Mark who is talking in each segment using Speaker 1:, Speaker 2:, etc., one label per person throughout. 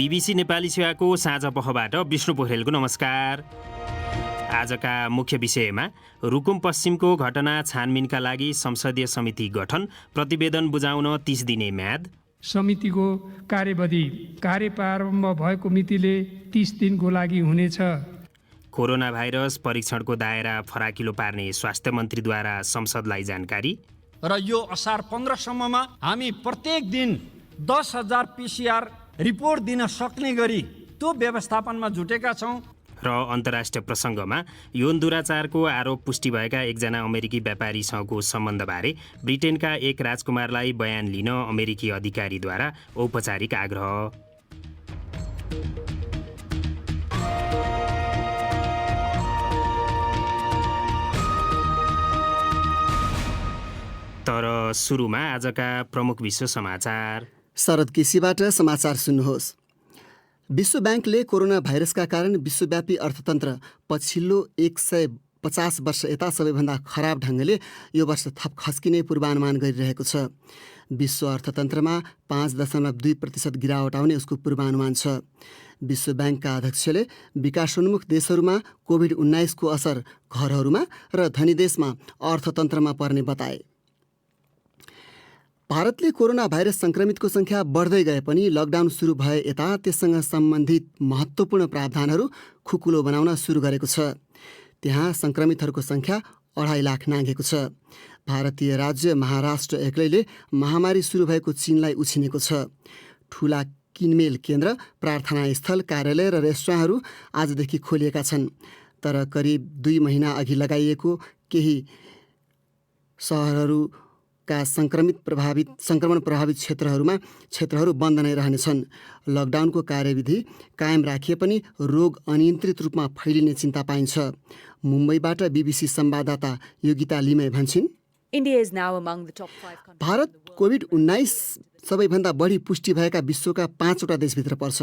Speaker 1: BBC Nepali सेवाको साँझ पखबाट विष्णु पोखरेलको नमस्कार। आजका मुख्य विषयमा रुकुम पश्चिमको घटना छानबिनका लागि संसदीय समिति गठन, प्रतिवेदन बुझाउन 30 दिने म्याद।
Speaker 2: समितिको कार्यविधि कार्य प्रारम्भ भएको मितिले 30 दिनको लागि हुनेछ।
Speaker 1: कोरोना भाइरस परीक्षणको दायरा फराकिलो पार्ने स्वास्थ्य मन्त्रीद्वारा संसदलाई जानकारी।
Speaker 3: र यो असार 15 सम्ममा हामी प्रत्येक दिन 10,000 PCR रिपोर्ट दिन सक्ने गरी त्यो व्यवस्थापनमा जुटेका छौँ।
Speaker 1: र अन्तर्राष्ट्रिय प्रसङ्गमा यौन दुराचारको आरोप पुष्टि भएका एकजना अमेरिकी व्यापारीसँगको सम्बन्धबारे ब्रिटेनका एक राजकुमारलाई बयान लिन अमेरिकी अधिकारीद्वारा औपचारिक आग्रह। तर सुरुमा आजका प्रमुख विश्व समाचार।
Speaker 4: शरद केसीबाट समाचार सुन्नुहोस्। विश्व ब्याङ्कले कोरोना भाइरसका कारण विश्वव्यापी अर्थतन्त्र पछिल्लो 150 वर्ष यता सबैभन्दा खराब ढङ्गले यो वर्ष थप खस्किने पूर्वानुमान गरिरहेको छ। विश्व अर्थतन्त्रमा 5.2% गिरावट आउने उसको पूर्वानुमान छ। विश्व ब्याङ्कका अध्यक्षले विकासोन्मुख देशहरूमा कोभिड-19 को असर घरहरूमा र धनी देशमा अर्थतन्त्रमा पर्ने बताए। भारतले कोरोना भाइरस सङ्क्रमितको सङ्ख्या बढ्दै गए पनि लकडाउन सुरु भए यता त्यससँग सम्बन्धित महत्त्वपूर्ण प्रावधानहरू खुकुलो बनाउन सुरु गरेको छ। त्यहाँ सङ्क्रमितहरूको सङ्ख्या 2.5 लाख नाघेको छ। भारतीय राज्य महाराष्ट्र एक्लैले महामारी सुरु भएको चीनलाई उछिनेको छ। ठुला किनमेल केन्द्र, प्रार्थना स्थल, कार्यालय र रेस्टुराँहरू आजदेखि खोलिएका छन्। तर करिब 2 महिना अघि लगाइएको केही सहरहरूका सङ्क्रमण प्रभावित क्षेत्रहरू बन्द नै रहनेछन्। लकडाउनको कार्यविधि कायम राखिए पनि रोग अनियन्त्रित रूपमा फैलिने चिन्ता पाइन्छ। मुम्बईबाट बीबीसी संवाददाता योगिता लिमे भन्छन्, भारत कोभिड-19 सबैभन्दा बढी पुष्टि भएका विश्वका 5वटा देशभित्र पर्छ।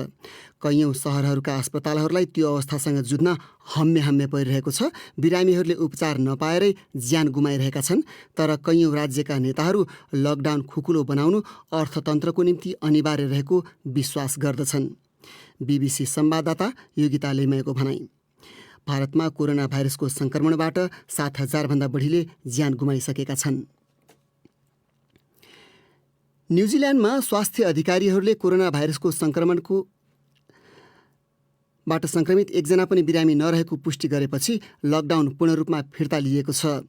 Speaker 4: कैयौँ सहरहरूका अस्पतालहरूलाई त्यो अवस्थासँग जुझ्न हम्मे परिरहेको छ। बिरामीहरूले उपचार नपाएरै ज्यान गुमाइरहेका छन्। तर कैयौँ राज्यका नेताहरू लकडाउन खुकुलो बनाउनु अर्थतन्त्रको निम्ति अनिवार्य रहेको विश्वास गर्दछन्। बीबीसी संवाददाता योगिता लिमेको भनाइ। भारतमा कोरोना भाइरसको सङ्क्रमणबाट 7,000 भन्दा बढीले ज्यान गुमाइसकेका छन्। न्युजिल्यान्डमा स्वास्थ्य अधिकारीहरूले कोरोना भाइरसको सङ्क्रमणबाट सङ्क्रमित एकजना पनि बिरामी नरहेको पुष्टि गरेपछि लकडाउन पूर्ण रूपमा फिर्ता लिएको छ।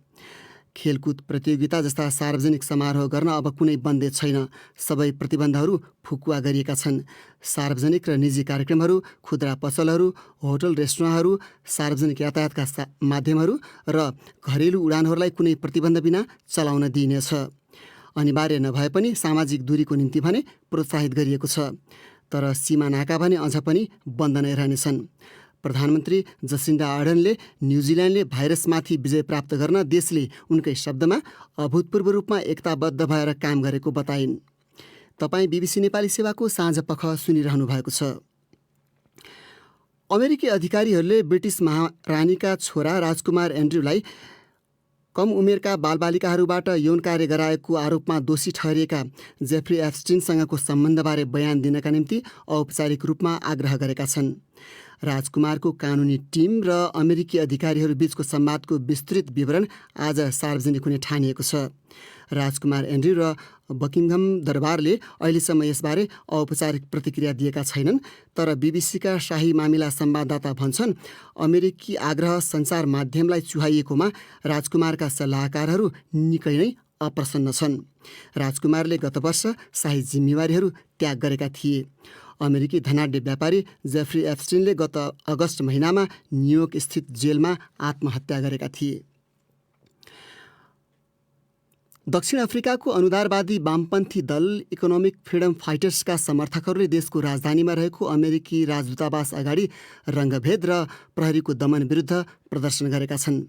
Speaker 4: खेलकुद प्रतियोगिता जस्ता सार्वजनिक समारोह गर्न अब कुनै बन्देज छैन। सबै प्रतिबन्धहरू फुकुवा गरिएका छन्। सार्वजनिक र निजी कार्यक्रमहरू, खुद्रा पसलहरू, होटल रेस्टुराँहरू, सार्वजनिक यातायातका माध्यमहरू र घरेलु उडानहरूलाई कुनै प्रतिबन्ध बिना चलाउन दिइनेछ। अनिवार्य नभए पनि सामाजिक दूरीको निम्ति भने प्रोत्साहित गरिएको छ। तर सीमा नाका भने अझ पनि बन्द नै रहनेछन्। प्रधानमन्त्री जसिन्डा आर्डनले न्युजिल्यान्डले भाइरसमाथि विजय प्राप्त गर्न देशले उनकै शब्दमा अभूतपूर्व रूपमा एकताबद्ध भएर काम गरेको बताइन्। तपाईँ बीबीसी नेपाली सेवाको साँझ पख सुनिरहनु भएको छ। अमेरिकी अधिकारीहरूले ब्रिटिस महारानीका छोरा राजकुमार एन्ड्रुलाई कम उमेरका बालबालिकाहरूबाट यौन कार्य गराएको आरोपमा दोषी ठहरिएका जेफ्री एप्स्टिनसँगको सम्बन्धबारे बयान दिनका निम्ति औपचारिक रूपमा आग्रह गरेका छन्। राजकुमारको कानुनी टिम र अमेरिकी अधिकारीहरू बीचको संवादको विस्तृत विवरण आज सार्वजनिक हुने ठानिएको छ। राजकुमार एन्ड्रु र बकिङहम दरबारले अहिलेसम्म यसबारे औपचारिक प्रतिक्रिया दिएका छैनन्। तर बीबीसीका शाही मामिला संवाददाता भन्छन्, अमेरिकी आग्रह सञ्चार माध्यमलाई चुहाइएकोमा राजकुमारका सल्लाहकारहरू निकै नै अप्रसन्न छन्। राजकुमारले गत वर्ष शाही जिम्मेवारीहरू त्याग गरेका थिए। अमेरिकी धनाढ्य व्यापारी जेफ्री एप्स्टिनले गत अगस्त महिनामा न्युयोर्क स्थित जेलमा आत्महत्या गरेका थिए। दक्षिण अफ्रिकाको अनुदारवादी वामपन्थी दल इकोनोमिक फ्रिडम फाइटर्सका समर्थकहरूले देशको राजधानीमा रहेको अमेरिकी राजदूतावास अगाडि रङ्गभेद र प्रहरीको दमन विरुद्ध प्रदर्शन गरेका छन्।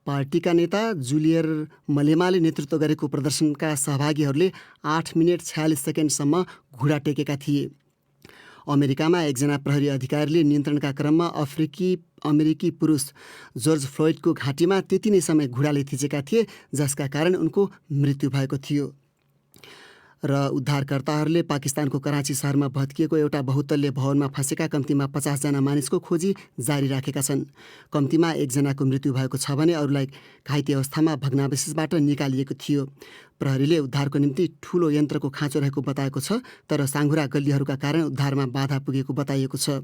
Speaker 4: पार्टीका नेता जुलियर मलेमाले नेतृत्व गरेको प्रदर्शनका सहभागीहरूले 8 मिनेट 46 सेकेन्डसम्म घुँडा टेकेका थिए। अमेरिकामा एकजना प्रहरी अधिकारीले नियन्त्रणका क्रममा अमेरिकी पुरुष जर्ज फ्लोइडको घाँटीमा त्यति नै समय घुँडाले थिचेका थिए, जसका कारण उनको मृत्यु भएको थियो। र उद्धारकर्ताहरूले पाकिस्तानको कराँची शहरमा भत्किएको एउटा बहुतल्य भवनमा फँसेका कम्तीमा 50 जना मानिसको खोजी जारी राखेका छन्। कम्तीमा 1 जनाको मृत्यु भएको छ भने अरूलाई घाइते अवस्थामा भग्नावशेषबाट निकालिएको थियो। प्रहरीले उद्धारको निम्ति ठूलो यन्त्रको खाँचो रहेको बताएको छ, तर साँघुरा गल्लीहरूका कारण उद्धारमा बाधा पुगेको बताइएको छ।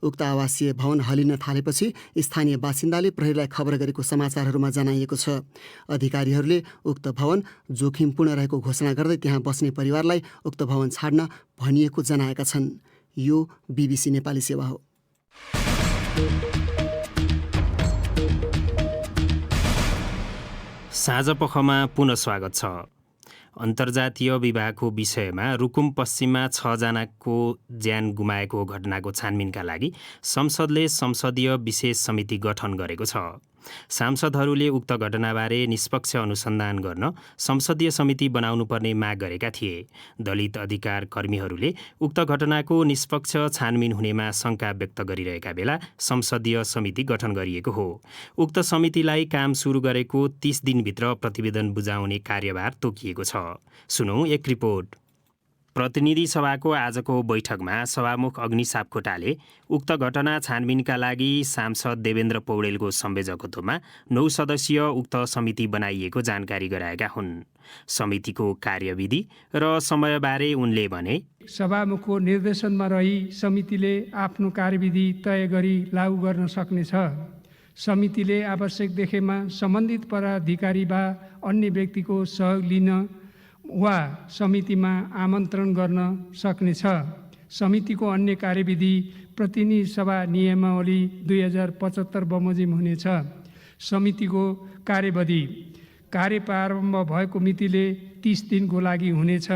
Speaker 4: उक्त आवासीय भवन हलिन थालेपछि स्थानीय बासिन्दाले प्रहरीलाई खबर गरेको समाचारहरूमा जनाइएको छ। अधिकारीहरूले उक्त भवन जोखिमपूर्ण रहेको घोषणा गर्दै त्यहाँ बस्ने परिवारलाई उक्त भवन छाड्न भनिएको जनाएका छन्। यो BBC नेपाली सेवा हो।
Speaker 1: साँझपखमा पुनः स्वागत छ। अन्तर्जातीय विवाहको विषयमा रुकुम पश्चिममा 6 जनाको ज्यान गुमाएको घटनाको छानबिनका लागि संसदले संसदीय विशेष समिति गठन गरेको छ। सांसदहरूले उक्त घटनाबारे निष्पक्ष अनुसन्धान गर्न संसदीय समिति बनाउनुपर्ने माग गरेका थिए। दलित अधिकार कर्मीहरूले उक्त घटनाको निष्पक्ष छानबिन हुनेमा शङ्का व्यक्त गरिरहेका बेला संसदीय समिति गठन गरिएको हो। उक्त समितिलाई काम सुरु गरेको 30 दिनभित्र प्रतिवेदन बुझाउने कार्यभार तोकिएको छ। सुनौं एक रिपोर्ट। प्रतिनिधि सभाको आजको बैठकमा सभामुख अग्नि सापकोटाले उक्त घटना छानबिनका लागि सांसद देवेन्द्र पौडेलको संयोजकत्वमा 9 सदस्यीय उक्त समिति बनाइएको जानकारी गराएका हुन्। समितिको कार्यविधि र समयबारे उनले भने,
Speaker 2: सभामुखको निर्देशनमा रही समितिले आफ्नो कार्यविधि तय गरी लागू गर्न सक्नेछ। समितिले आवश्यक देखेमा सम्बन्धित पदाधिकारी वा अन्य व्यक्तिको सहयोग लिन वा समितिमा आमन्त्रण गर्न सक्नेछ। समितिको अन्य कार्यविधि प्रतिनिधि सभा नियमावली 2075 बमोजिम हुनेछ। समितिको कार्यविधि कार्य प्रारम्भ भएको मितिले 30 दिनको लागि हुनेछ।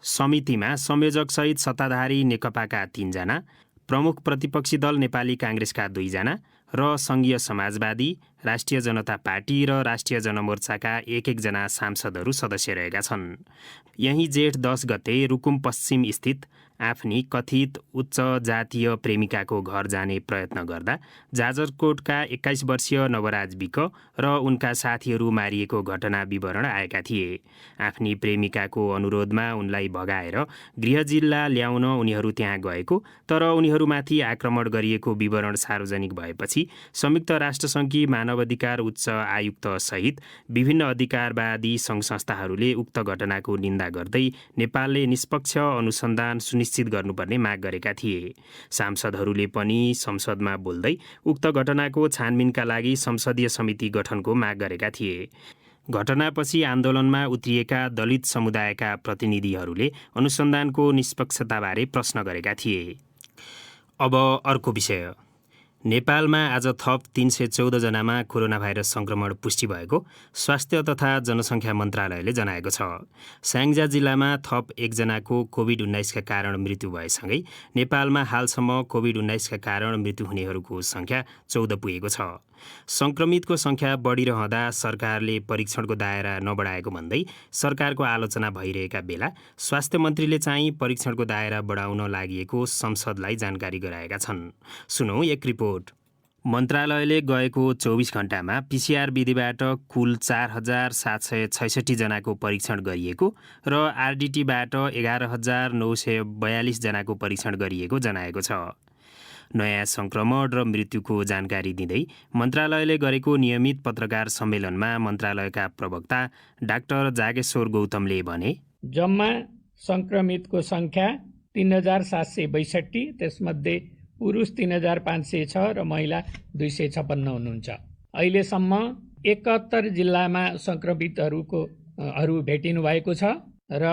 Speaker 1: समितिमा संयोजकसहित सत्ताधारी नेकपाका 3 जना, प्रमुख प्रतिपक्षी दल नेपाली काङ्ग्रेसका 2 जना र सङ्घीय समाजवादी, राष्ट्रिय जनता पार्टी र राष्ट्रिय जनमोर्चाका 1-1 जना सांसदहरू सदस्य रहेका छन्। यही जेठ 10 गते रुकुम पश्चिम स्थित आफ्नी कथित उच्च जातीय प्रेमिकाको घर जाने प्रयत्न गर्दा जाजरकोटका 21 वर्षीय नवराज विक र उनका साथीहरू मारिएको घटना विवरण आएका थिए। आफ्नी प्रेमिकाको अनुरोधमा उनलाई भगाएर गृह जिल्ला ल्याउन उनीहरू त्यहाँ गएको, तर उनीहरूमाथि आक्रमण गरिएको विवरण सार्वजनिक भएपछि संयुक्त राष्ट्रसङ्घकी मानवाधिकार उच्च आयुक्त सहित विभिन्न अधिकारवादी सङ्घ संस्थाहरूले उक्त घटनाको निन्दा गर्दै नेपालले निष्पक्ष अनुसन्धान सुनिश्चित गर्नुपर्ने माग गरेका थिए। सांसदहरूले पनि संसदमा बोल्दै उक्त घटनाको छानबिनका लागि संसदीय समिति गठनको माग गरेका थिए। घटनापछि आन्दोलनमा उत्रिएका दलित समुदायका प्रतिनिधिहरूले अनुसन्धानको निष्पक्षताबारे प्रश्न गरेका थिए। अब अर्को विषय। नेपालमा आज थप 314 जनामा कोरोना भाइरस संक्रमण पुष्टि भएको स्वास्थ्य तथा जनसङ्ख्या मन्त्रालयले जनाएको छ। स्याङ्जा जिल्लामा थप 1 जनाको कोभिड-19 का कारण मृत्यु भएसँगै नेपालमा हालसम्म कोभिड-19 का कारण मृत्यु हुनेहरूको सङ्ख्या 14 पुगेको छ। संक्रमितको सङ्ख्या बढिरहँदा सरकारले परीक्षणको दायरा नबढाएको भन्दै सरकारको आलोचना भइरहेका बेला स्वास्थ्य मन्त्रीले चाहिँ परीक्षणको दायरा बढाउन लागि संसदलाई जानकारी गराएका छन्। सुनौं एक रिपोर्ट। मन्त्रालयले गएको 24 घण्टामा PCR विधिबाट कुल 4766 जनाको परीक्षण गरिएको र RDTबाट 11942 जनाको परीक्षण गरिएको जनाएको छ। नयाँ संक्रमण र मृत्युको जानकारी दिँदै मन्त्रालयले गरेको नियमित पत्रकार सम्मेलनमा मन्त्रालयका प्रवक्ता डाक्टर जागेश्वर गौतमले भने,
Speaker 5: जम्मा संक्रमितको संख्या 3762, त्यसमध्ये पुरुष 3506 र महिला 256 हुनुहुन्छ। अहिलेसम्म 71 जिल्लामा संक्रमितहरू भेटिनु भएको छ र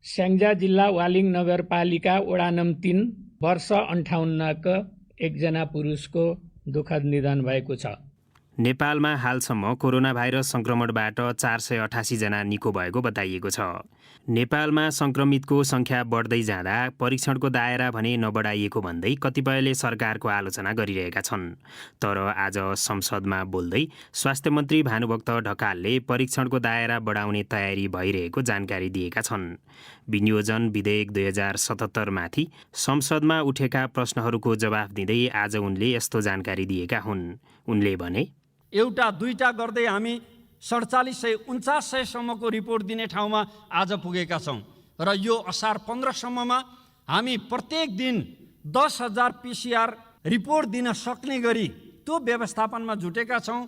Speaker 5: स्याङ्जा जिल्ला वालिङ नगरपालिका वडा नम्बर 3 वर्ष 58का 1 जना पुरुषको दुःखद निधन भएको छ।
Speaker 1: नेपालमा हालसम्म कोरोना भाइरस संक्रमणबाट 488 जना निको भएको बताइएको छ। नेपालमा संक्रमितको सङ्ख्या बढ्दै जाँदा परीक्षणको दायरा भने नबढाइएको भन्दै कतिपयले सरकारको आलोचना गरिरहेका छन्। तर आज संसदमा बोल्दै स्वास्थ्य मन्त्री भानुभक्त ढकालले परीक्षणको दायरा बढाउने तयारी भइरहेको जानकारी दिएका छन्। विनियोजन विधेयक 2077 माथि संसदमा उठेका प्रश्नहरूको जवाफ दिँदै आज उनले यस्तो जानकारी दिएका हुन्। उनले भने,
Speaker 3: एउटा दुईटा गर्दै हामी 4700 4900 सम्मको रिपोर्ट दिने ठाउँमा आज पुगेका छौँ। र यो असार 15सम्ममा हामी प्रत्येक दिन 10,000 PCR रिपोर्ट दिन सक्ने गरी त्यो व्यवस्थापनमा जुटेका छौँ।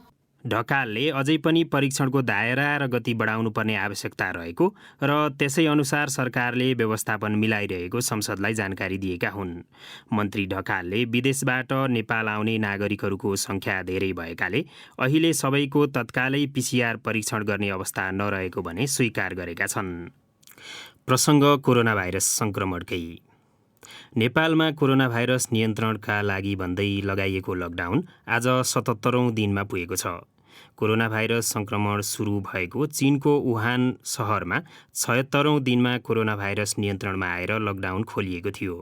Speaker 1: ढकालले अझै पनि परीक्षणको दायरा र गति बढाउनुपर्ने आवश्यकता रहेको र त्यसै अनुसार सरकारले व्यवस्थापन मिलाइरहेको संसदलाई जानकारी दिएका हुन्। मन्त्री ढकालले विदेशबाट नेपाल आउने नागरिकहरूको सङ्ख्या धेरै भएकाले अहिले सबैको तत्कालै PCR परीक्षण गर्ने अवस्था नरहेको भने स्वीकार गरेका छन्। प्रसङ्ग कोरोना भाइरस सङ्क्रमणकै। नेपालमा कोरोना भाइरस नियन्त्रणका लागि भन्दै लगाइएको लकडाउन आज 77औं दिनमा पुगेको छ। कोरोना भाइरस सङ्क्रमण सुरु भएको चीनको वुहान सहरमा 76औं दिनमा कोरोना भाइरस नियन्त्रणमा आएर लकडाउन खोलिएको थियो।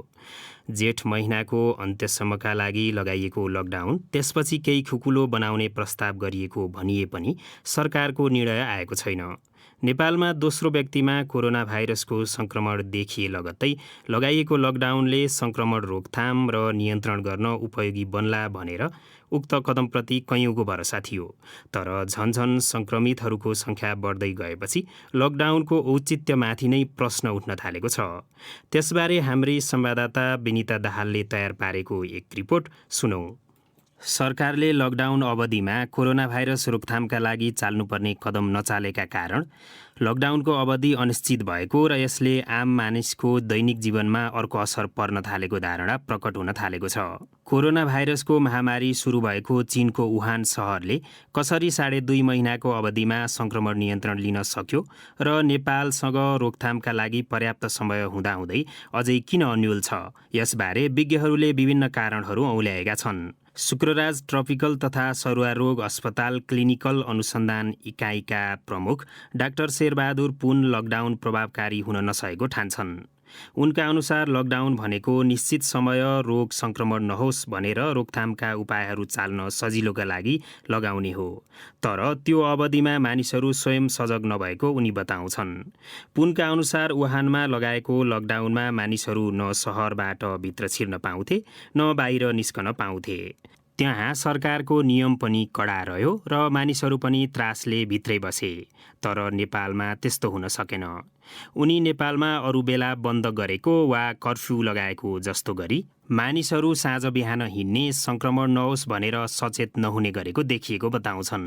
Speaker 1: जेठ महिनाको अन्त्यसम्मका लागि लगाइएको लकडाउन त्यसपछि केही खुकुलो बनाउने प्रस्ताव गरिएको भनिए पनि सरकारको निर्णय आएको छैन। नेपालमा दोस्रो व्यक्तिमा कोरोना भाइरसको सङ्क्रमण देखिए लगत्तै लगाइएको लकडाउनले सङ्क्रमण रोकथाम र नियन्त्रण गर्न उपयोगी बन्ला भनेर उक्त कदमप्रति कैयौँको भरोसा थियो। तर झन्झन सङ्क्रमितहरूको सङ्ख्या बढ्दै गएपछि लकडाउनको औचित्यमाथि नै प्रश्न उठ्न थालेको छ। त्यसबारे हाम्री संवाददाता विनिता दाहालले तयार पारेको एक रिपोर्ट सुनौँ। सरकारले लकडाउन अवधिमा कोरोना भाइरस रोकथामका लागि चाल्नुपर्ने कदम नचालेका कारण लकडाउनको अवधि अनिश्चित भएको र यसले आम मानिसको दैनिक जीवनमा अर्को असर पर्न थालेको धारणा प्रकट हुन थालेको छ। कोरोना भाइरसको महामारी सुरु भएको चीनको वुहान सहरले कसरी 2.5 महिनाको अवधिमा सङ्क्रमण नियन्त्रण लिन सक्यो र नेपालसँग रोकथामका लागि पर्याप्त समय हुँदाहुँदै अझै किन अन्यल छ, यसबारे विज्ञहरूले विभिन्न कारणहरू औल्याएका छन्। शुक्रराज ट्रपिकल तथा सरुवा रोग अस्पताल क्लिनिकल अनुसन्धान इकाइका प्रमुख डाक्टर शेरबहादुर पुन लकडाउन प्रभावकारी हुन नसकेको ठान्छन्। उनका अनुसार लकडाउन भनेको निश्चित समय रोग सङ्क्रमण नहोस् भनेर रोकथामका उपायहरू चाल्न सजिलोका लागि लगाउने हो। तर त्यो अवधिमा मानिसहरू स्वयं सजग नभएको उनी बताउँछन्। पुनका अनुसार वुहानमा लगाएको लकडाउनमा मानिसहरू न सहरबाट भित्र छिर्न पाउँथे न बाहिर निस्कन पाउँथे। त्यहाँ सरकारको नियम पनि कडा रह्यो र मानिसहरू पनि त्रासले भित्रै बसे। तर नेपालमा त्यस्तो हुन सकेन। उनी नेपालमा अरू बेला बन्द गरेको वा कर्फ्यू लगाएको जस्तो गरी मानिसहरू साँझ बिहान हिँड्ने सङ्क्रमण नहोस् भनेर सचेत नहुने गरेको देखिएको बताउँछन्।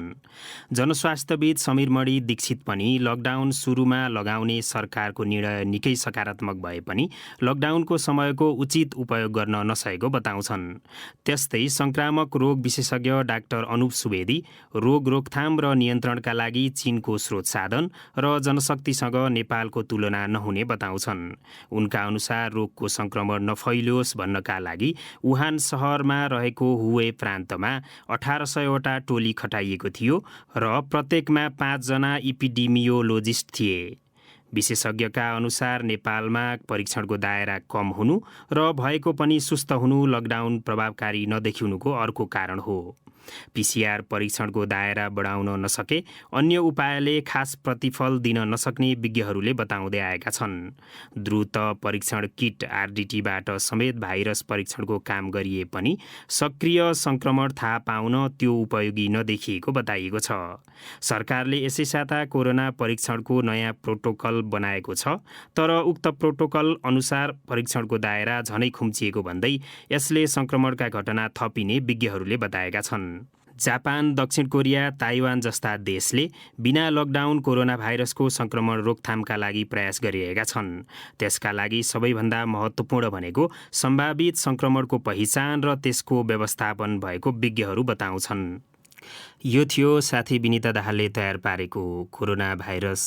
Speaker 1: जनस्वास्थ्यविद समीरमणि दीक्षित पनि लकडाउन सुरुमा लगाउने सरकारको निर्णय निकै सकारात्मक भए पनि लकडाउनको समयको उचित उपयोग गर्न नसकेको बताउँछन्। त्यस्तै सङ्क्रामक रोग विशेषज्ञ डाक्टर अनुप सुवेदी रोग रोकथाम र नियन्त्रणका लागि चीनको स्रोत साधन र जनशक्तिसँग नेपालको तुलना नहुने बताउँछन्। उनका अनुसार रोगको सङ्क्रमण नफैलियोस् भन्नका लागि वुहान सहरमा रहेको हुवे प्रान्तमा 1800वटा टोली खटाइएको थियो र प्रत्येकमा 5 जना इपिडेमियोलोजिस्ट थिए। विशेषज्ञका अनुसार नेपालमा परीक्षणको दायरा कम हुनु र भएको पनि सुस्त हुनु लकडाउन प्रभावकारी नदेखिनुको अर्को कारण हो। PCR परीक्षणको दायरा बढाउन नसके अन्य उपायले खास प्रतिफल दिन नसक्ने विज्ञहरूले बताउँदै आएका छन्। द्रुत परीक्षण किट RDTबाट समेत भाइरस परीक्षणको काम गरिए पनि सक्रिय सङ्क्रमण थाहा पाउन त्यो उपयोगी नदेखिएको बताइएको छ। सरकारले यसै साता कोरोना परीक्षणको नयाँ प्रोटोकल बनाएको छ। तर उक्त प्रोटोकल अनुसार परीक्षणको दायरा झनै खुम्चिएको भन्दै यसले सङ्क्रमणका घटना थपिने विज्ञहरूले बताएका छन्। जापान, दक्षिण कोरिया, ताइवान जस्ता देशले बिना लकडाउन कोरोना भाइरसको सङ्क्रमण रोकथामका लागि प्रयास गरिरहेका छन्। त्यसका लागि सबैभन्दा महत्त्वपूर्ण भनेको सम्भावित सङ्क्रमणको पहिचान र त्यसको व्यवस्थापन भएको विज्ञहरू बताउँछन्। यो थियो साथी विनिता दाहालले तयार पारेको कोरोना भाइरस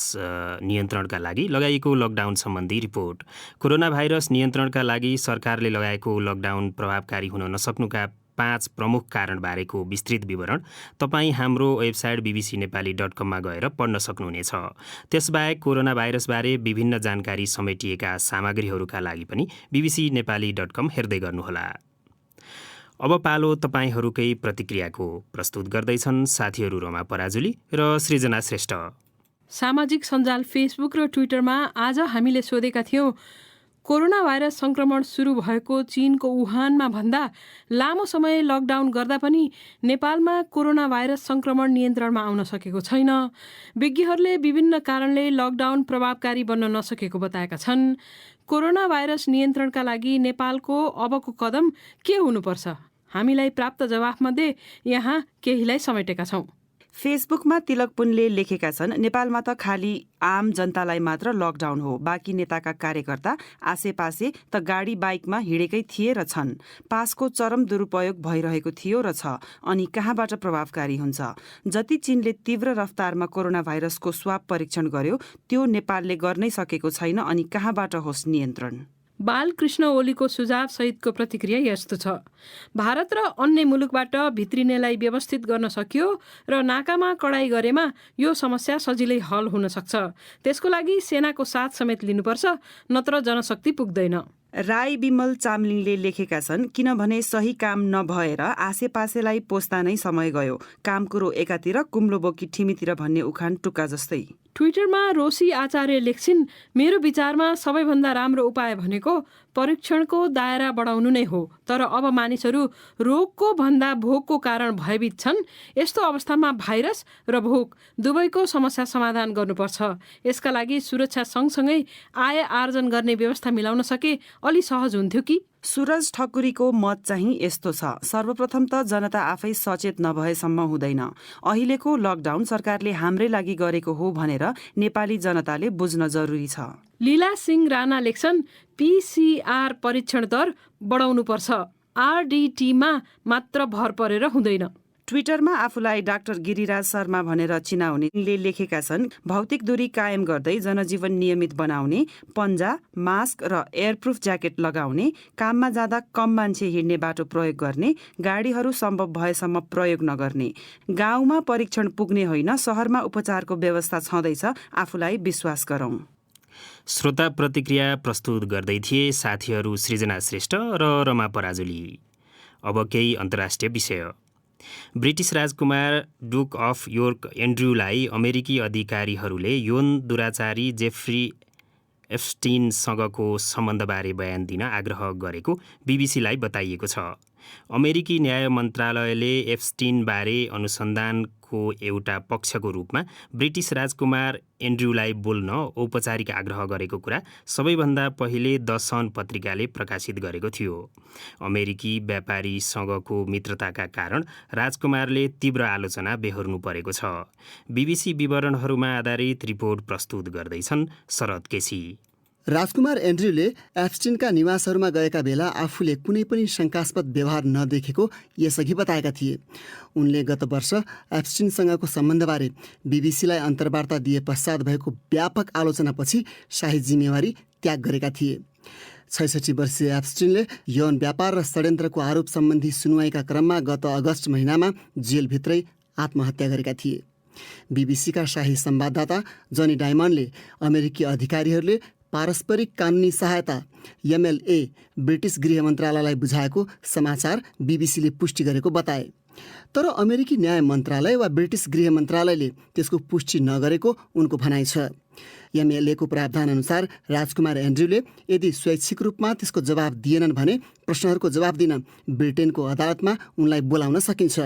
Speaker 1: नियन्त्रणका लागि लगाइएको लकडाउन सम्बन्धी रिपोर्ट। कोरोना भाइरस नियन्त्रणका लागि सरकारले लगाएको लकडाउन प्रभावकारी हुन नसक्नुका 5 प्रमुख कारणबारेको विस्तृत विवरण तपाईँ हाम्रो वेबसाइट bbcnepali.com मा गएर पढ्न सक्नुहुनेछ। त्यसबाहेक कोरोना भाइरसबारे विभिन्न जानकारी समेटिएका सामग्रीहरूका लागि पनि bbcnepali.com हेर्दै गर्नुहोला। अब पालो तपाईँहरूकै प्रतिक्रियाको। प्रस्तुत गर्दैछन् साथीहरू रोमा पराजुली र सृजना श्रेष्ठ।
Speaker 6: सामाजिक सञ्जाल फेसबुक र ट्विटरमा आज हामीले सोधेका थियौँ, कोरोना भाइरस संक्रमण सुरु भएको चीनको वुहानमा भन्दा लामो समय लकडाउन गर्दा पनि नेपालमा कोरोना भाइरस संक्रमण नियन्त्रणमा आउन सकेको छैन। विज्ञहरूले विभिन्न कारणले लकडाउन प्रभावकारी बन्न नसकेको बताएका छन्। कोरोना भाइरस नियन्त्रणका लागि नेपालको अबको कदम के हुनुपर्छ? हामीलाई प्राप्त जवाफमध्ये यहाँ केहीलाई समेटेका छौँ।
Speaker 7: फेसबुकमा तिलक पुनले लेखेका छन्, नेपालमा त खालि आम जनतालाई मात्र लकडाउन हो, बाँकी नेताका कार्यकर्ता आसेपासे त गाडी बाइकमा हिँडेकै थिए र छन्। पासको चरम दुरुपयोग भइरहेको थियो र छ, अनि कहाँबाट प्रभावकारी हुन्छ? जति चीनले तीव्र रफ्तारमा कोरोना भाइरसको स्वाब परीक्षण गर्यो त्यो नेपालले गर्नै सकेको छैन, अनि कहाँबाट होस् नियन्त्रण?
Speaker 6: बालकृष्ण ओलीको सुझाव सहितको प्रतिक्रिया यस्तो छ। भारत र अन्य मुलुकबाट भित्रिनेलाई व्यवस्थित गर्न सकियो र नाकामा कडाई गरेमा यो समस्या सजिलै हल हुन सक्छ। त्यसको लागि सेनाको साथ समेत लिनुपर्छ, नत्र जनशक्ति पुग्दैन।
Speaker 7: राई विमल चामलिङले लेखेका छन्, किनभने सही काम नभएर आसेपासेलाई पोस्दा नै समय गयो। काम कुरो एकातिर, कुम्लो बोकी ठिमीतिर भन्ने उखान टुक्का जस्तै।
Speaker 6: ट्विटरमा रोशी आचार्य लेख्छिन्, मेरो विचारमा सबैभन्दा राम्रो उपाय भनेको परीक्षणको दायरा बढाउनु नै हो। तर अब मानिसहरू रोगको भन्दा भोकको कारण भयभीत छन्। यस्तो अवस्थामा भाइरस र भोक दुवैको समस्या समाधान गर्नुपर्छ। यसका लागि सुरक्षा सँगसँगै आय आर्जन गर्ने व्यवस्था मिलाउन सके अलि सहज हुन्थ्यो कि?
Speaker 7: सुरज ठकुरीको मत चाहिँ यस्तो छ, सर्वप्रथम त जनता आफै सचेत नभएसम्म हुँदैन। अहिलेको लकडाउन सरकारले हाम्रै लागि गरेको हो भनेर नेपाली जनताले बुझ्न जरुरी छ।
Speaker 6: लीला सिंह राणा लेख्छन्, PCR परीक्षण दर बढाउनुपर्छ, RDTमा मात्र भर परेर हुँदैन।
Speaker 7: ट्विटरमा आफूलाई डाक्टर गिरिराज शर्मा भनेर चिनाउनेले लेखेका छन्, भौतिक दूरी कायम गर्दै जनजीवन नियमित बनाउने, पन्जा, मास्क र एयरप्रुफ ज्याकेट लगाउने, काममा जाँदा कम मान्छे हिँड्ने बाटो प्रयोग गर्ने, गाडीहरू सम्भव भएसम्म प्रयोग नगर्ने, गाउँमा परीक्षण पुग्ने होइन सहरमा उपचारको व्यवस्था छँदैछ, आफूलाई विश्वास गरौँ।
Speaker 1: श्रोता प्रतिक्रिया प्रस्तुत गर्दै थिए साथीहरू सृजना श्रेष्ठ र रमा पराजुली। अब केही अन्तर्राष्ट्रिय विषय। ब्रिटिस राजकुमार डुक अफ योर्क एन्ड्रुलाई अमेरिकी अधिकारीहरूले यौन दुराचारी जेफ्री एप्स्टिनसँगको सम्बन्धबारे बयान दिन आग्रह गरेको बीबीसीलाई बताइएको छ। अमेरिकी न्याय मन्त्रालयले एप्स्टिनबारे अनुसन्धानको एउटा पक्षको रूपमा ब्रिटिस राजकुमार एन्ड्रुलाई बोल्न औपचारिक आग्रह गरेको कुरा सबैभन्दा पहिले द सन पत्रिकाले प्रकाशित गरेको थियो। अमेरिकी व्यापारीसँगको मित्रताका कारण राजकुमारले तीव्र आलोचना बेहोर्नु परेको छ। बीबीसी विवरणहरूमा आधारित रिपोर्ट प्रस्तुत गर्दैछन् शरद केसी।
Speaker 4: राजकुमार एन्ड्रुले एप्स्टिनका निवासहरूमा गएका बेला आफूले कुनै पनि शङ्कास्पद व्यवहार नदेखेको यसअघि बताएका थिए। उनले गत वर्ष एप्स्टिनसँगको सम्बन्धबारे बीबीसीलाई अन्तर्वार्ता दिए पश्चात भएको व्यापक आलोचनापछि शाही जिम्मेवारी त्याग गरेका थिए। 66 वर्षीय एप्स्टिनले यौन व्यापार र षड्यन्त्रको आरोप सम्बन्धी सुनवाईका क्रममा गत अगस्त महिनामा जेलभित्रै आत्महत्या गरेका थिए। बीबीसीका शाही संवाददाता जनी डायमन्डले अमेरिकी अधिकारीहरूले पारस्परिक कानुनी सहायता MLA ब्रिटिस गृह मन्त्रालयलाई बुझाएको समाचार बीबीसीले पुष्टि गरेको बताए। तर अमेरिकी न्याय मन्त्रालय वा ब्रिटिस गृह मन्त्रालयले त्यसको पुष्टि नगरेको उनको भनाइ छ। MLAको प्रावधान अनुसार राजकुमार एन्ड्रुले यदि स्वैच्छिक रूपमा त्यसको जवाब दिएनन् भने प्रश्नहरूको जवाब दिन ब्रिटेनको अदालतमा उनलाई बोलाउन सकिन्छ।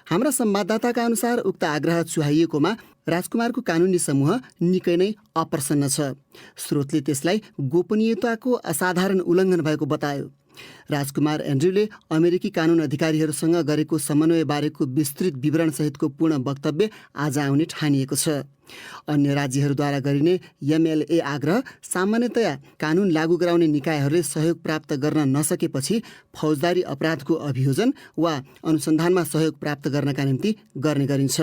Speaker 4: हाम्रा संवाददाताका अनुसार उक्त आग्रह चुहाइएकोमा राजकुमारको कानुनी समूह निकै नै अप्रसन्न छ। स्रोतले त्यसलाई गोपनीयताको असाधारण उल्लङ्घन भएको बतायो। राजकुमार एन्ड्रुले अमेरिकी कानुन अधिकारीहरूसँग गरेको समन्वय बारेको विस्तृत विवरणसहितको पूर्ण वक्तव्य आज आउने ठानिएको छ। अन्य राज्यहरूद्वारा गरिने MLA आग्रह सामान्यतया कानुन लागू गराउने निकायहरूले सहयोग प्राप्त गर्न नसकेपछि फौजदारी अपराधको अभियोजन वा अनुसन्धानमा सहयोग प्राप्त गर्नका निम्ति गर्ने गरिन्छ।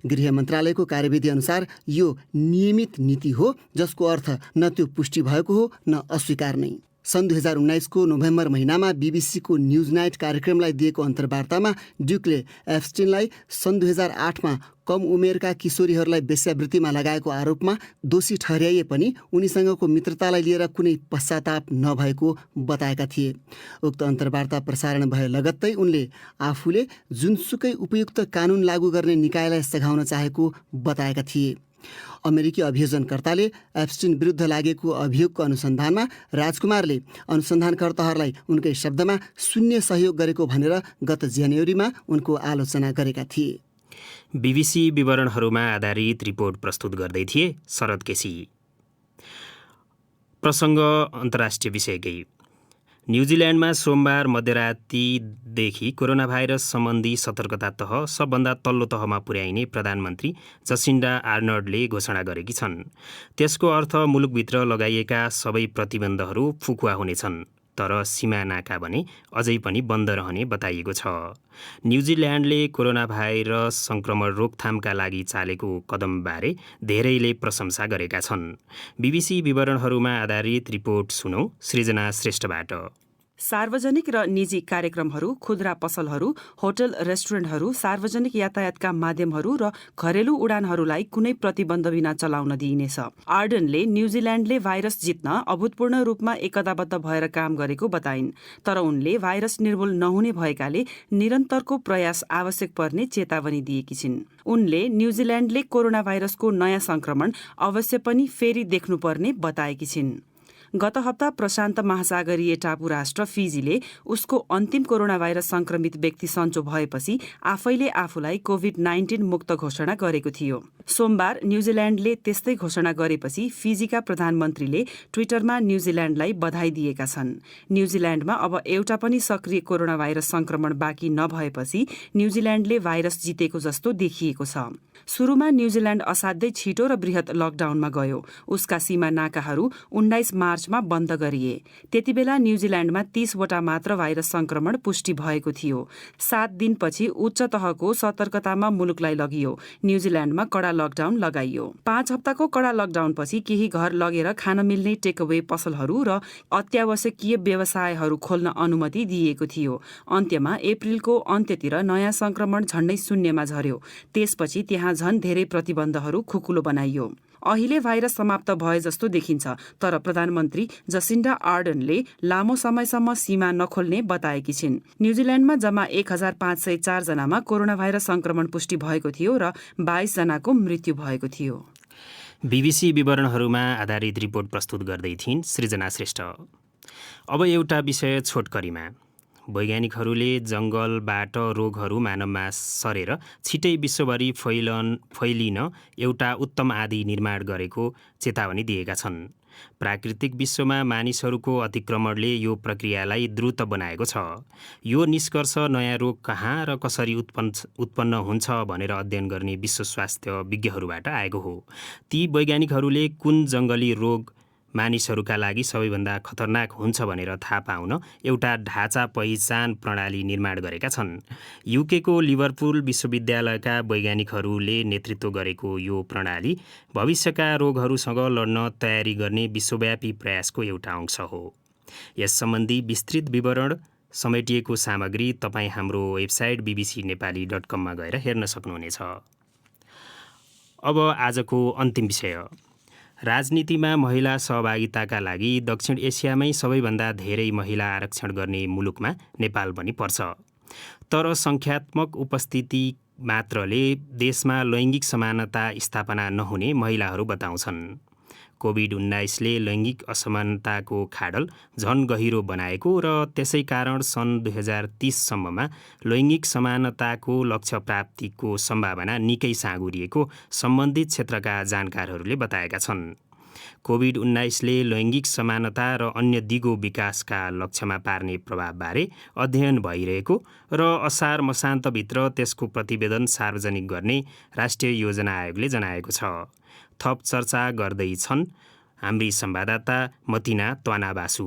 Speaker 4: गृह मन्त्रालयको कार्यविधि अनुसार यो नियमित नीति हो, जसको अर्थ न त्यो पुष्टि भएको हो न अस्वीकार नै। सन् 2019को नोभेम्बर महिनामा बीबीसीको न्युज नाइट कार्यक्रमलाई दिएको अन्तर्वार्तामा ड्युकले एप्स्टिनलाई सन् 2008मा कम उमेरका किशोरीहरूलाई वेश्यावृत्तिमा लगाएको आरोपमा दोषी ठहर्याइए पनि उनीसँगको मित्रतालाई लिएर कुनै पश्चाताप नभएको बताएका थिए। उक्त अन्तर्वार्ता प्रसारण भए लगत्तै उनले आफूले जुनसुकै उपयुक्त कानुन लागू गर्ने निकायलाई सघाउन चाहेको बताएका थिए। अमेरिकी अभियोजनकर्ताले एप्स्टिन विरुद्ध लागेको अभियोगको अनुसन्धानमा राजकुमारले अनुसन्धानकर्ताहरूलाई उनकै शब्दमा शून्य सहयोग गरेको भनेर गत जनवरीमा उनको आलोचना गरेका थिए।
Speaker 1: बीबीसी विवरणहरूमा आधारित रिपोर्ट प्रस्तुत गर्दै थिए शरद केसी। प्रसङ्ग अन्तर्राष्ट्रिय विषयकै। न्युजिल्यान्डमा सोमबार मध्यरातीदेखि कोरोना भाइरस सम्बन्धी सतर्कता तह सबभन्दा तल्लो तहमा पुर्याइने प्रधानमन्त्री जसिन्डा आर्नल्डले घोषणा गरेकी छन्। त्यसको अर्थ मुलुकभित्र लगाइएका सबै प्रतिबन्धहरू फुकुवा हुनेछन्, तर सीमा नाका भने अझै पनि बन्द रहने बताइएको छ। न्युजिल्यान्डले कोरोना भाइरस सङ्क्रमण रोकथामका लागि चालेको कदमबारे धेरैले प्रशंसा गरेका छन्। बीबीसी विवरणहरूमा आधारित रिपोर्ट सुनौ सृजना श्रेष्ठबाट।
Speaker 7: सार्वजनिक र निजी कार्यक्रमहरू, खुद्रा पसलहरू, होटल रेस्टुरेन्टहरू, सार्वजनिक यातायातका माध्यमहरू र घरेलु उडानहरूलाई कुनै प्रतिबन्ध बिना चलाउन दिइनेछ। आर्डनले न्युजिल्यान्डले भाइरस जित्न अभूतपूर्ण रूपमा एकताबद्ध भएर काम गरेको बताइन्, तर उनले भाइरस निर्मूल नहुने भएकाले निरन्तरको प्रयास आवश्यक पर्ने चेतावनी दिएकी छिन्। उनले न्युजिल्यान्डले कोरोना भाइरसको नयाँ संक्रमण अवश्य पनि फेरि देख्नुपर्ने बताएकी छिन्। गत हप्ता प्रशान्त महासागरीय टापु राष्ट्र फिजीले उसको अन्तिम कोरोना भाइरस संक्रमित व्यक्ति सन्चो भएपछि आफैले आफूलाई कोभिड-19 मुक्त घोषणा गरेको थियो। सोमबार न्युजिल्यान्डले त्यस्तै घोषणा गरेपछि फिजीका प्रधानमन्त्रीले ट्विटरमा न्युजिल्यान्डलाई बधाई दिएका छन्। न्युजिल्यान्डमा अब एउटा पनि सक्रिय कोरोना भाइरस संक्रमण बाँकी नभएपछि न्युजिल्यान्डले भाइरस जितेको जस्तो देखिएको छ। सुरुमा न्युजिल्यान्ड असाध्यै छिटो र बृहत लकडाउनमा गयो। उसका सीमा नाकाहरू 19 मार्चमा बन्द गरिए। त्यतिबेला न्युजिल्यान्डमा 30 वटा मात्र भाइरस संक्रमण पुष्टि भएको थियो। 7 दिनपछि उच्च तहको सतर्कतामा मुलुकलाई लगियो। न्युजिल्यान्डमा कडा लकडाउन लगाइयो। 5 हप्ताको कडा लकडाउनपछि केही घर लगेर खान मिल्ने टेकअवे पसलहरू र अत्यावश्यकीय व्यवसायहरू खोल्न अनुमति दिइएको थियो। अन्त्यमा अप्रिलको अन्त्यतिर नयाँ संक्रमण झण्डै शून्यमा झर्यो। त्यसपछि त्यहाँ झन धेरै प्रतिबन्धहरू खुकुलो बनाइयो। अहिले भाइरस समाप्त भए जस्तो देखिन्छ, तर प्रधानमन्त्री जसिन्डा आर्डनले लामो समयसम्म सीमा नखोल्ने बताएकी छिन्। न्युजिल्यान्डमा जम्मा 1504 जनामा कोरोना भाइरस संक्रमण पुष्टि भएको थियो र 22 जनाको मृत्यु भएको थियो।
Speaker 1: बीबीसी विवरणहरूमा आधारित रिपोर्ट प्रस्तुत गर्दै थिइन् सृजना श्रेष्ठ। अब एउटा विषय छोटकरीमा। वैज्ञानिकहरूले जङ्गलबाट रोगहरू मानवमा सरेर छिटै विश्वभरि फैलिन एउटा उत्तम आदि निर्माण गरेको चेतावनी दिएका छन्। प्राकृतिक विश्वमा मानिसहरूको अतिक्रमणले यो प्रक्रियालाई द्रुत बनाएको छ। यो निष्कर्ष नयाँ रोग कहाँ र कसरी उत्पन्न हुन्छ भनेर अध्ययन गर्ने विश्व स्वास्थ्य विज्ञहरूबाट आएको हो। ती वैज्ञानिकहरूले कुन जङ्गली रोग मानिसहरूका लागि सबैभन्दा खतरनाक हुन्छ भनेर थाहा पाउन एउटा ढाँचा पहिचान प्रणाली निर्माण गरेका छन्। युकेको लिभरपुल विश्वविद्यालयका वैज्ञानिकहरूले नेतृत्व गरेको यो प्रणाली भविष्यका रोगहरूसँग लड्न तयारी गर्ने विश्वव्यापी प्रयासको एउटा अंश हो। यस सम्बन्धी विस्तृत विवरण समेटिएको सामग्री तपाईँ हाम्रो वेबसाइट bbcnepali.com मा गएर हेर्न सक्नुहुनेछ। अब आजको अन्तिम विषय। राजनीतिमा महिला सहभागिताका लागि दक्षिण एसियामै सबैभन्दा धेरै महिला आरक्षण गर्ने मुलुकमा नेपाल पनि पर्छ। तर सङ्ख्यात्मक उपस्थिति मात्रले देशमा लैङ्गिक समानता स्थापना नहुने महिलाहरू बताउँछन्। कोभिड-19ले लैङ्गिक असमानताको खाडल झन गहिरो बनाएको र त्यसै कारण सन् 2030 सम्ममा लैङ्गिक समानताको लक्ष्य प्राप्तिको सम्भावना निकै साँगुरिएको सम्बन्धित क्षेत्रका जानकारहरूले बताएका छन्। कोभिड-19ले लैङ्गिक समानता र अन्य दिगो विकासका लक्ष्यमा पार्ने प्रभावबारे अध्ययन भइरहेको र असार मसान्तभित्र त्यसको प्रतिवेदन सार्वजनिक गर्ने राष्ट्रिय योजना आयोगले जनाएको छ। थप चर्चा गर्दैछन् हाम्री संवाददाता मतिना त्वानाबासु।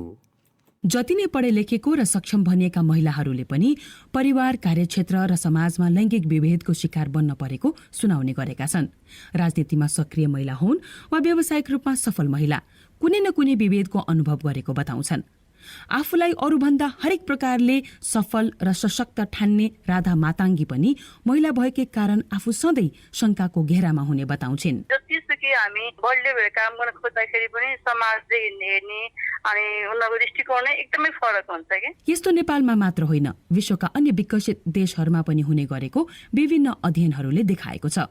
Speaker 8: जति नै पढे लेखेको र सक्षम भनिएका महिलाहरूले पनि परिवार, कार्यक्षेत्र र समाजमा लैङ्गिक विभेदको शिकार बन्न परेको सुनाउने गरेका छन्। राजनीतिमा सक्रिय महिला हुन् वा व्यावसायिक रूपमा सफल महिला, कुनै न कुनै विभेदको अनुभव गरेको बताउँछन्। आफूलाई अरूभन्दा हरेक प्रकारले सफल र सशक्त ठान्ने राधा माताङ्गी पनि महिला भएकै कारण आफू सधैँ शङ्काको घेरामा हुने बताउँछिन्।
Speaker 9: जतिसुकै हामी बलियो भएर काम गर्न खोज्दाखेरि पनि समाजले हेर्ने अनि उनीहरूको दृष्टिकोण एकदमै फरक हुन्छ के।
Speaker 8: यस्तो नेपालमा मात्र होइन, विश्वका अन्य विकसित देशहरूमा पनि हुने गरेको विभिन्न अध्ययनहरूले देखाएको छ।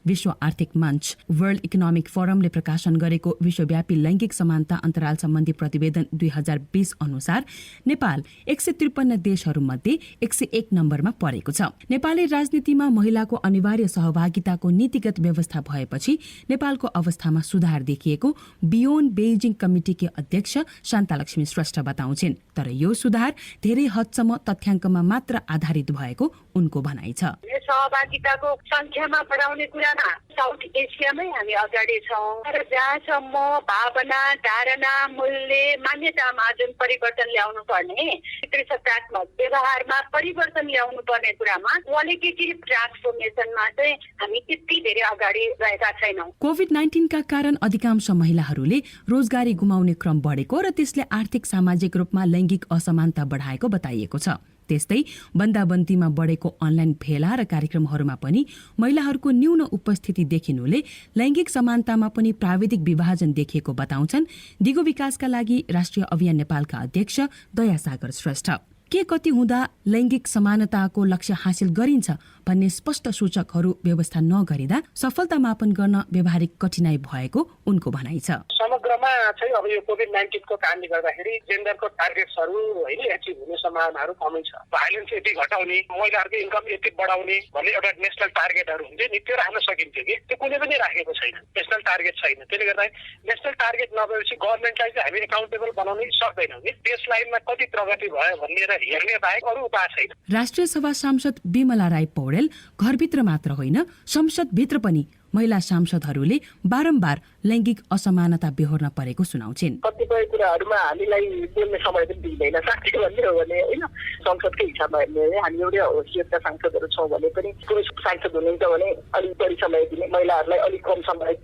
Speaker 8: विश्व आर्थिक मञ्च वर्ल्ड इकोनोमिक फोरमले प्रकाशन गरेको विश्वव्यापी लैङ्गिक समानता अन्तराल सम्बन्धी प्रतिवेदन 2020 अनुसार नेपाल 153 देशहरूमध्ये 101 नम्बरमा परेको छ। नेपाली राजनीतिमा महिलाको अनिवार्य सहभागिताको नीतिगत व्यवस्था भएपछि नेपालको अवस्थामा सुधार देखिएको बियोन्ड बेइजिङ कमिटीकी अध्यक्ष शान्तालक्ष्मी श्रेष्ठ बताउँछिन्। तर यो सुधार धेरै हदसम्म तथ्याङ्कमा मात्र आधारित भएको उनको भनाइ छ।
Speaker 9: यो सहभागिताको संख्यामा बढाउने कुरामा साउथ एसियामै हामी अगाडि छौँ, तर जहाँसम्म भावना, धारणा, मूल्य, मान्यतामा जुन परिवर्तन ल्याउनु पर्ने, सकारात्मक व्यवहारमा परिवर्तन ल्याउनु पर्ने कुरामा क्वालिटेटिभ ट्रान्सफर्मेसनमा चाहिँ हामी त्यति धेरै अगाडि रहेका छैनौँ।
Speaker 8: कोभिड-19 का कारण अधिकांश महिलाहरूले रोजगारी गुमाउने क्रम बढेको र त्यसले आर्थिक सामाजिक रूपमा लैङ्गिक असमानता बढाएको बताइएको छ। त्यस्तै बन्दाबन्दीमा बढेको अनलाइन भेला र कार्यक्रमहरूमा पनि महिलाहरूको न्यून उपस्थिति देखिनुले लैङ्गिक समानतामा पनि प्राविधिक विभाजन देखिएको बताउँछन् दिगो विकासका लागि राष्ट्रिय अभियान नेपालका अध्यक्ष दयासागर श्रेष्ठ। के कति हुँदा लैङ्गिक समानताको लक्ष्य हासिल गरिन्छ भन्ने स्पष्ट सूचकहरू व्यवस्था नगरिँदा सफलता मापन गर्न व्यावहारिक कठिनाई भएको उनको भनाइ छ।
Speaker 10: समग्रमा चाहिँ अब यो कोभिड-19 को कारणले गर्दाखेरि जेन्डरको टार्गेट्सहरू होइन एचिभ हुने सम्भावनाहरू कमै छ। भाइलेन्स यति घटाउने, महिलाहरूको इन्कम यति बढाउने भन्ने एउटा नेसनल टार्गेटहरू हुन्छ नि, त्यो राख्न सकिन्थ्यो कि त्यो कुनै पनि राखेको छैन। नेसनल टार्गेट छैन। त्यसले गर्दा नेसनल टार्गेट नभएपछि गभर्नमेन्टलाई चाहिँ हामी एकाउन्टेबल बनाउनै सक्दैनौँ कि बेस लाइनमा कति प्रगति भयो भन्ने हेर्ने बाहेक अरू उपाय छैन।
Speaker 8: राष्ट्रिय सभा सांसद बिमला राई पौडेल घरभित्र मात्र होइन संसदभित्र पनि महिला सांसदहरूले बारम्बार लैङ्गिक असमानता बेहोर्न परेको सुनाउँछिन्।
Speaker 10: कतिपय कुराहरूमा हामीलाई बोल्ने समय पनि दिँदैन। साथी भन्ने हो भने होइन संसदकै हिसाबमा हेर्ने हो भने हामी एउटै हैसियतका सांसदहरू छौँ भने पनि पुरुष सांसद हुनुहुन्छ भने अलिक बढी समय दिने, महिलाहरूलाई अलिक कम समय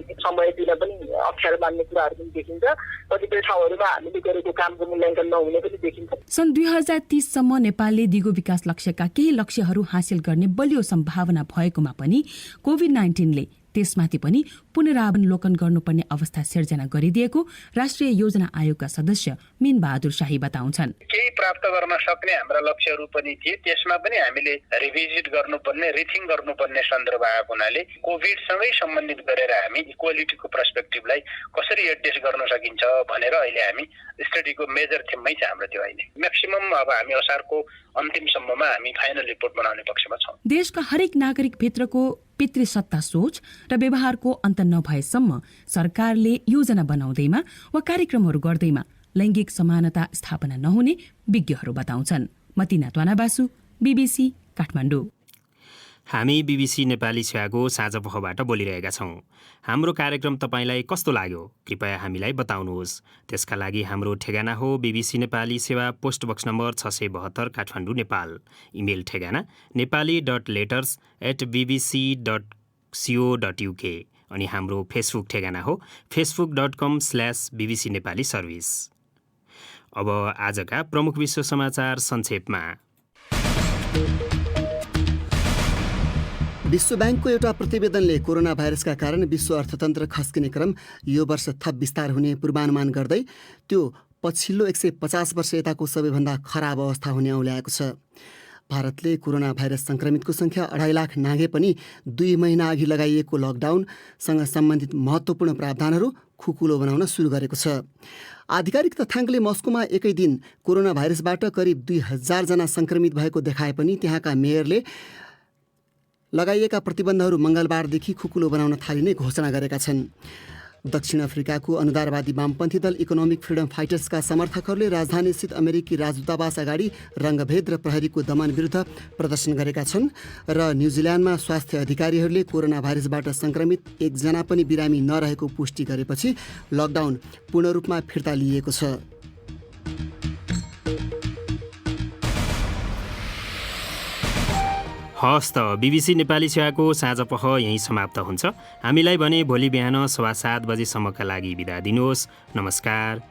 Speaker 10: दिन पनि अप्ठ्यारो मान्ने कुराहरू पनि देखिन्छ। कतिपय ठाउँहरूमा हामीले गरेको कामको मूल्याङ्कन नहुने पनि देखिन्छ। सन्
Speaker 8: 2030 सम्म नेपालले दिगो विकास लक्ष्यका केही लक्ष्यहरू हासिल गर्ने बलियो सम्भावना भएकोमा पनि कोभिड-19ले त्यसमाथि पनि पुनरावलोकन गर्नुपर्ने अवस्था सिर्जना गरिदिएको राष्ट्रिय योजना आयोगका सदस्य मीन बहादुर शाही बताउँछन्।
Speaker 10: केही प्राप्त गर्न सक्ने हाम्रा लक्ष्यहरू पनि थिए, त्यसमा पनि हामीले रिभिजिट गर्नुपर्ने, रिथिङ गर्नुपर्ने सन्दर्भ आएको हुनाले कोभिडसँगै सम्बन्धित गरेर हामी इक्वालिटीको पर्सपेक्टिभलाई कसरी एड्रेस गर्न सकिन्छ भनेर अहिले हामी स्टडीको मेजर थिममै छ हाम्रो त्यो अहिले म्याक्सिमम अब हामी असारको अन्तिमसम्ममा हामी फाइनल रिपोर्ट बनाउने पक्षमा छौँ।
Speaker 8: देशका हरेक नागरिक भित्रको पितृसत्ता सोच र व्यवहारको अन्त नभएसम्म सरकारले योजना बनाउँदैमा वा कार्यक्रमहरू गर्दैमा लैङ्गिक समानता स्थापना नहुने विज्ञहरू बताउँछन्। मतिना त्वानाबासु, बीबीसी काठमाडौँ।
Speaker 1: हामी बीबीसी नेपाली सेवाको साँझ पखबाट बोलिरहेका छौँ। हाम्रो कार्यक्रम तपाईँलाई कस्तो लाग्यो कृपया हामीलाई बताउनुहोस्। त्यसका लागि हाम्रो ठेगाना हो बीबीसी नेपाली सेवा, post box number 672 Kathmandu Nepal. Email ठेगाना nepali.letters@bbc.co.uk अनि हाम्रो फेसबुक ठेगाना हो facebook.com/bbc नेपाली सर्भिस। अब आजका प्रमुख विश्व समाचार संक्षेपमा।
Speaker 4: विश्व ब्याङ्कको एउटा प्रतिवेदनले कोरोना भाइरसका कारण विश्व अर्थतन्त्र खस्किने क्रम यो वर्ष थप विस्तार हुने पूर्वानुमान गर्दै त्यो पछिल्लो 150 वर्ष यताको सबैभन्दा खराब अवस्था हुने औल्याएको छ। भारतले कोरोना भाइरस सङ्क्रमितको सङ्ख्या 2.5 लाख नाघे पनि 2 महिना अघि लगाइएको लकडाउनसँग सम्बन्धित महत्त्वपूर्ण प्रावधानहरू खुकुलो बनाउन सुरु गरेको छ। आधिकारिक तथ्याङ्कले मस्कोमा एकै दिन कोरोना भाइरसबाट करिब 2000 जना सङ्क्रमित भएको देखाए पनि त्यहाँका मेयरले लगाइएका प्रतिबन्धहरू मङ्गलबारदेखि खुकुलो बनाउन थालिने घोषणा गरेका छन्। दक्षिण अफ्रिकाको अनुदारवादी वामपन्थी दल इकोनोमिक फ्रिडम फाइटर्सका समर्थकहरूले राजधानीस्थित अमेरिकी राजदूतावास अगाडि रङ्गभेद र प्रहरीको दमन विरुद्ध प्रदर्शन गरेका छन् र न्युजिल्यान्डमा स्वास्थ्य अधिकारीहरूले कोरोना भाइरसबाट सङ्क्रमित एकजना पनि बिरामी नरहेको पुष्टि गरेपछि लकडाउन पूर्ण रूपमा फिर्ता लिइएको छ।
Speaker 1: हस् त बीबीसी नेपाली सेवाको साँझ पख यहीँ समाप्त हुन्छ। हामीलाई भने भोलि बिहान 7:15 बजेसम्मका लागि बिदा दिनुहोस्। नमस्कार।